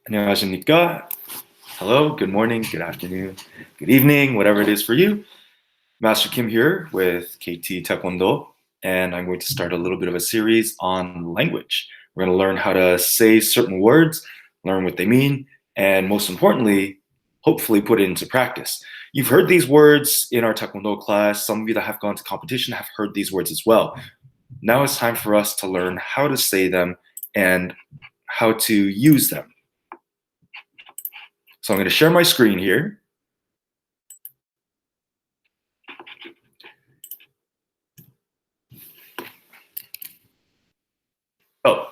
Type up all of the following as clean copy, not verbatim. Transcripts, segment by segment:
안녕하십니까? Hello, good morning, good afternoon, good evening, whatever it is for you. Master Kim here with KT Taekwondo, and I'm going to start a little bit of a series on language. We're going to learn how to say certain words, learn what they mean, and most importantly, hopefully put it into practice. You've heard these words in our Taekwondo class. Some of you that have gone to competition have heard these words as well. Now it's time for us to learn how to say them and how to use them. So I'm going to share my screen here. Oh,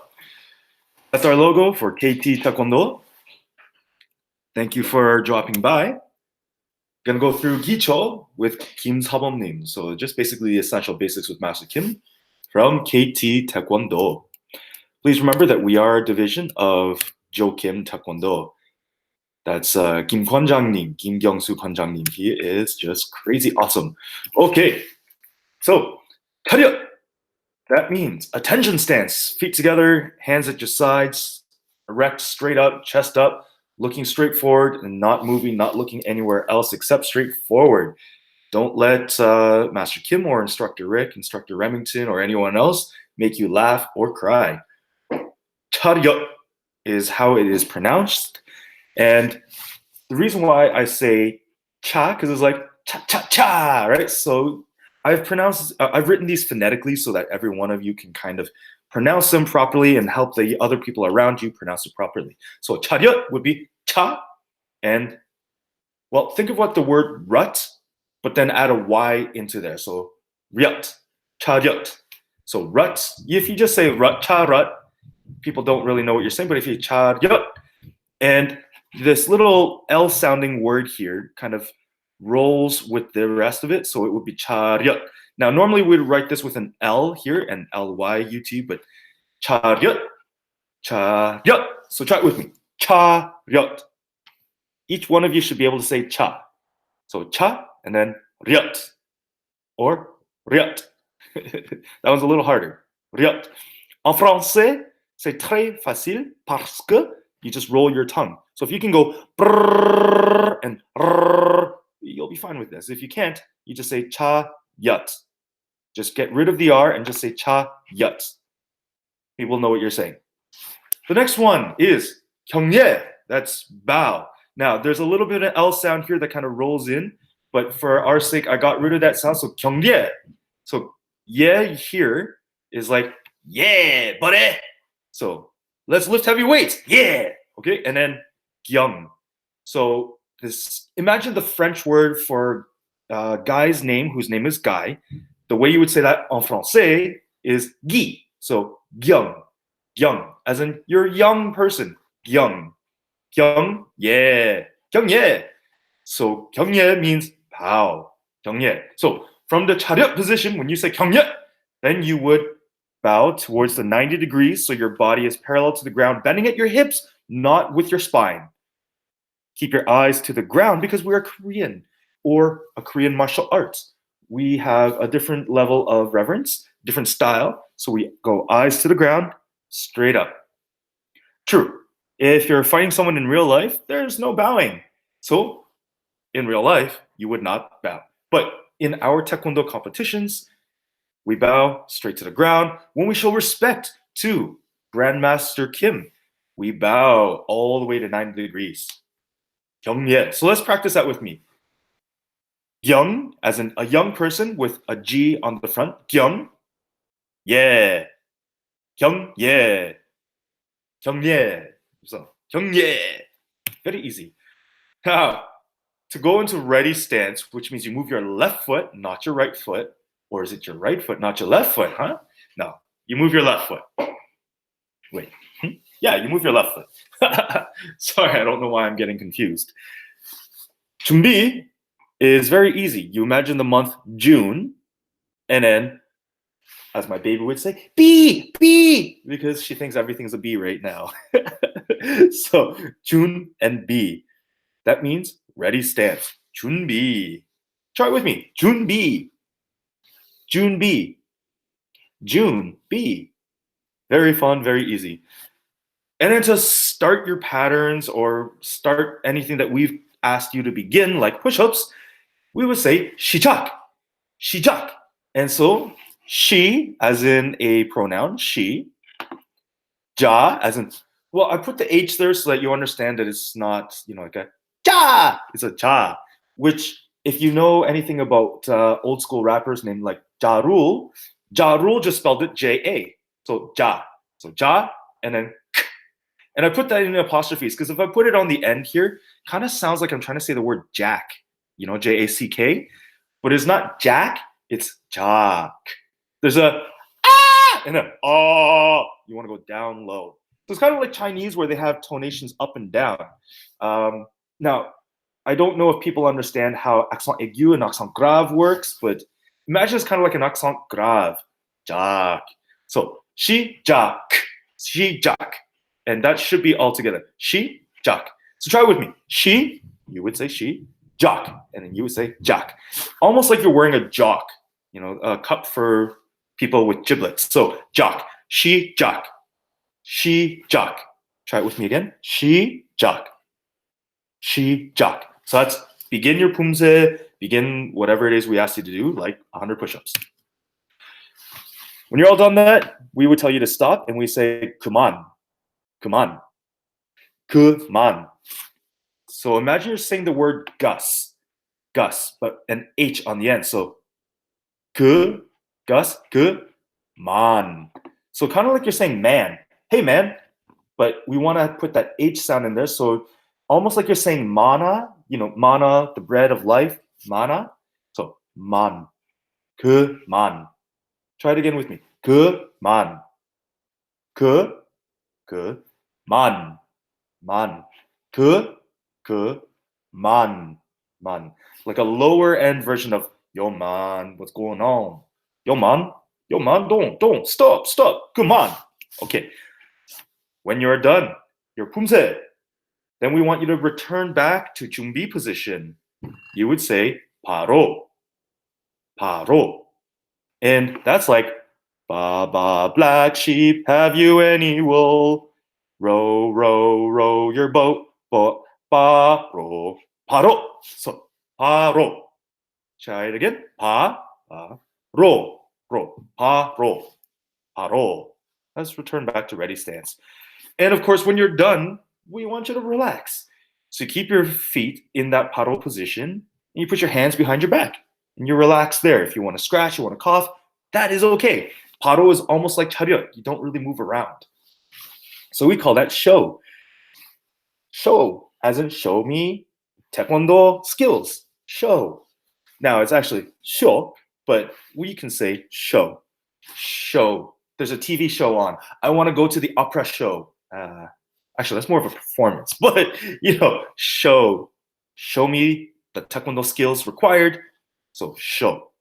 that's our logo for KT Taekwondo. Thank you for dropping by. Gonna go through Gicho with Kim Sabom-nim. So just basically the essential basics with Master Kim from KT Taekwondo. Please remember that we are a division of Jo Kim Taekwondo. That's Kim Kwon-jang-nim, Kim Kyung-soo Kwon-jang-nim. He is just crazy awesome. Okay, so 차렷. That means attention stance, feet together, hands at your sides, erect, straight up, chest up, looking straight forward and not moving, not looking anywhere else except straight forward. Don't let Master Kim or Instructor Rick, Instructor Remington, or anyone else make you laugh or cry. 차렷 is how it is pronounced. And the reason why I say cha, because it's like cha cha cha, right? So I've written these phonetically so that every one of you can kind of pronounce them properly and help the other people around you pronounce it properly. So 차렷 would be cha, and well, think of what the word rut, but then add a y into there. So ryut, 차렷. So rut, if you just say rut, cha rut, people don't really know what you're saying, but if you 차렷, and this little L sounding word here kind of rolls with the rest of it, so it would be 차렷. Now, normally we'd write this with an L here, and L-Y-U-T, but 차렷, 차렷. So try it with me. 차렷. Each one of you should be able to say cha. So cha, and then 렷, or 렷. That one's a little harder. 렷. En français, c'est très facile parce que you just roll your tongue. So if you can go brrr and rrr, you'll be fine with this. If you can't, you just say cha yut. Just get rid of the R and just say cha yut. People know what you're saying. The next one is 경례. That's bow. Now, there's a little bit of L sound here that kind of rolls in, but for our sake, I got rid of that sound. So 경례. So yeah here is like, yeah, buddy. So let's lift heavy weights. Yeah. Okay. And then gyung. So this, imagine the French word for guy's name, whose name is Guy. The way you would say that en français is Guy. So gyung, gyung, as in you're a young person. Gyung, gyung, yeah, gyung, yeah. So 경례 means bow. 경례. So from the 차렷 position, when you say 경례, then you would bow towards the 90 degrees so your body is parallel to the ground, bending at your hips, not with your spine. Keep your eyes to the ground because we are Korean or a Korean martial arts. We have a different level of reverence, different style. So we go eyes to the ground, straight up. True. If you're fighting someone in real life, there's no bowing. So in real life, you would not bow. But in our Taekwondo competitions, we bow straight to the ground. When we show respect to Grandmaster Kim, we bow all the way to 90 degrees. 경례. So let's practice that with me. Young, as in a young person with a G on the front. Young. Yeah. Young. Yeah. 경례. So 경례. Very easy. Now, to go into ready stance, which means you move your left foot, not your right foot. Or is it your right foot, not your left foot, huh? No, you move your left foot. Wait. Yeah, you move your left foot. Sorry, I don't know why I'm getting confused. 준비 is very easy. You imagine the month June, and then, as my baby would say, bee, bee, because she thinks everything's a bee right now. So June and bee. That means ready stance. 준비. Try it with me. 준비. 준비. June, B. Very fun, very easy. And then to start your patterns or start anything that we've asked you to begin, like push-ups, we would say 시작, 시작. And so she, as in a pronoun, she, ja, as in, well, I put the H there so that you understand that it's not, like a ja, it's a ja, which if you know anything about old school rappers named like Ja Rule just spelled it J-A. So ja. So ja, and then and I put that in apostrophes because if I put it on the end here, kind of sounds like I'm trying to say the word jack, Jack, but it's not jack, it's jack. There's a ah and a oh. You want to go down low. So it's kind of like Chinese where they have tonations up and down. Now, I don't know if people understand how accent aigu and accent grave works, but imagine it's kind of like an accent grave. Jack. So she jack, she jack. And that should be all together. She, Jack. So try it with me. She, you would say she, Jack. And then you would say Jack. Almost like you're wearing a jock, a cup for people with giblets. So Jack, she, Jack. She, Jack. Try it with me again. She, Jack. She, Jack. So that's begin your pumse, begin whatever it is we asked you to do, like 100 push-ups. When you're all done that, we would tell you to stop and we say, 그만. 그만. 그만. So imagine you're saying the word Gus, but an H on the end. So Gus, man. So kind of like you're saying man. Hey man, but we want to put that H sound in there. So almost like you're saying mana, mana, the bread of life, mana. So man, 그만. Try it again with me. 그만. 그만. Man. Man. Like a lower end version of yo man, what's going on? Yo man, don't, stop, come on. Okay. When you're done, your pumse, then we want you to return back to 준비 position. You would say 바로. And that's like Baba black sheep, have you any wool? Row, row, row your boat. 바로. So 바로. Try it again. 바로. 바로. Let's return back to ready stance. And of course, when you're done, we want you to relax. So you keep your feet in that 바로 position, and you put your hands behind your back, and you relax there. If you want to scratch, you want to cough, that is okay. 바로 is almost like 차렷. You don't really move around. So we call that show. Show, as in show me taekwondo skills. Show. Now it's actually show, but we can say show. Show. There's a TV show on. I want to go to the opera show. Actually, that's more of a performance, but show. Show me the taekwondo skills required. So show.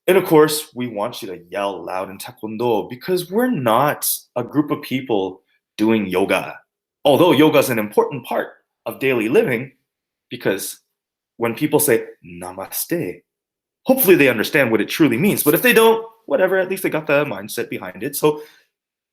And of course, we want you to yell loud in taekwondo because we're not a group of people doing yoga. Although yoga is an important part of daily living, because when people say namaste, hopefully they understand what it truly means. But if they don't, whatever, at least they got the mindset behind it. So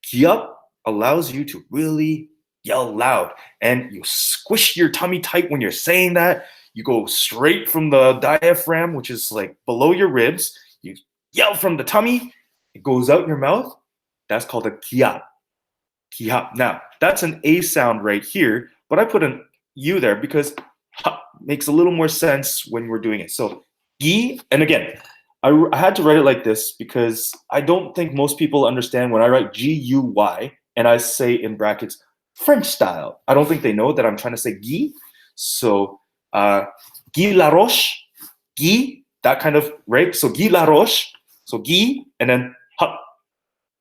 Kiap allows you to really yell loud, and you squish your tummy tight when you're saying that. You go straight from the diaphragm, which is like below your ribs. You yell from the tummy, it goes out your mouth. That's called a kiap. Kiap. Now, that's an A sound right here, but I put an U there because ha makes a little more sense when we're doing it. So, gi, and again, I had to write it like this because I don't think most people understand when I write G-U-Y and I say in brackets French style. I don't think they know that I'm trying to say gi. So, Guy Laroche, Guy, that kind of, right? So Guy Laroche, so Guy, and then hop.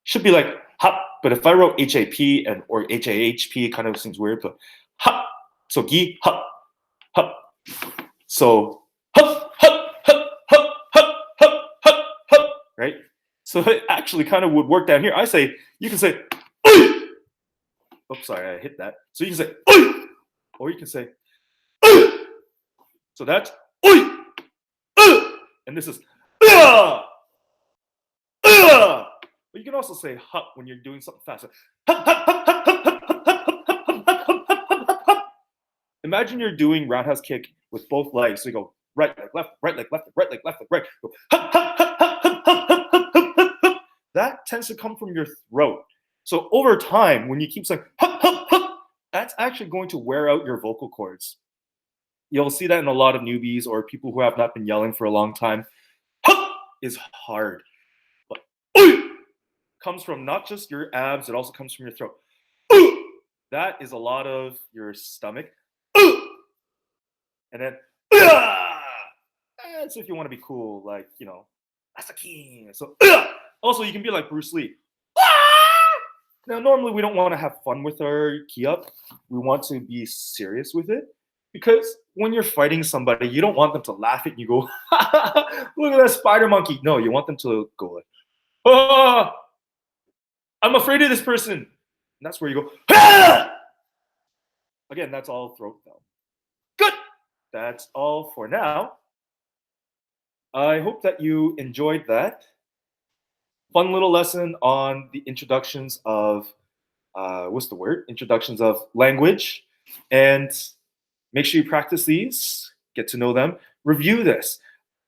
Should be like hop, but if I wrote H-A-P or H-A-H-P, it kind of seems weird, but hop. So Guy, hop. So hop, right? So it actually kind of would work down here. You can say, Oy! Oops, sorry, I hit that. So you can say, Oy! Or you can say, Oy! So that's Oy! And this is but But you can also say hup when you're doing something fast. Imagine you're doing roundhouse kick with both legs. So you go right leg, left, right leg, left, right leg, left, right. Go, that tends to come from your throat. So over time, when you keep saying that's actually going to wear out your vocal cords. You'll see that in a lot of newbies or people who have not been yelling for a long time. Is hard. But comes from not just your abs, it also comes from your throat. That is a lot of your stomach. And then that's if you want to be cool, like, Asaki. So also you can be like Bruce Lee. Now, normally we don't want to have fun with our key up. We want to be serious with it. Because when you're fighting somebody, you don't want them to laugh at you, go, look at that spider monkey. No, you want them to go like, oh, I'm afraid of this person. And that's where you go, ah! Again, that's all throat though. Good. That's all for now. I hope that you enjoyed that. Fun little lesson on the introductions of, Introductions of language. And make sure you practice these, get to know them, review this.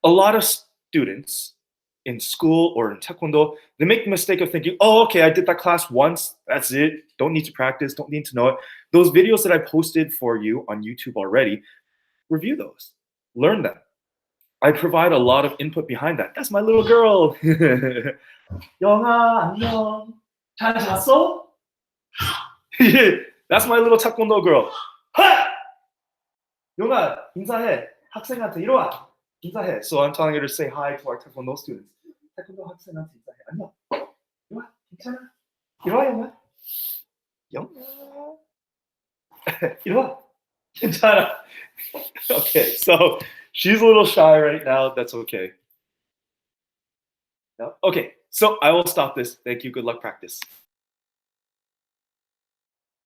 A lot of students in school or in Taekwondo, they make the mistake of thinking, oh, okay, I did that class once, that's it. Don't need to practice, don't need to know it. Those videos that I posted for you on YouTube already, review those, learn them. I provide a lot of input behind that. That's my little girl. 영아, 안녕. 잘 잤어? That's my little Taekwondo girl. 영아, 인사해. 학생한테 이리 와. 인사해. So I'm telling her to say hi to our Taekwondo students. Taekwondo 학생한테 인사해. 안녕. 이리 와. 괜찮아? 이리 와, 영아. 영아. 이리 와. 괜찮아. Okay, so she's a little shy right now. That's okay. No? Okay, so I will stop this. Thank you. Good luck practice.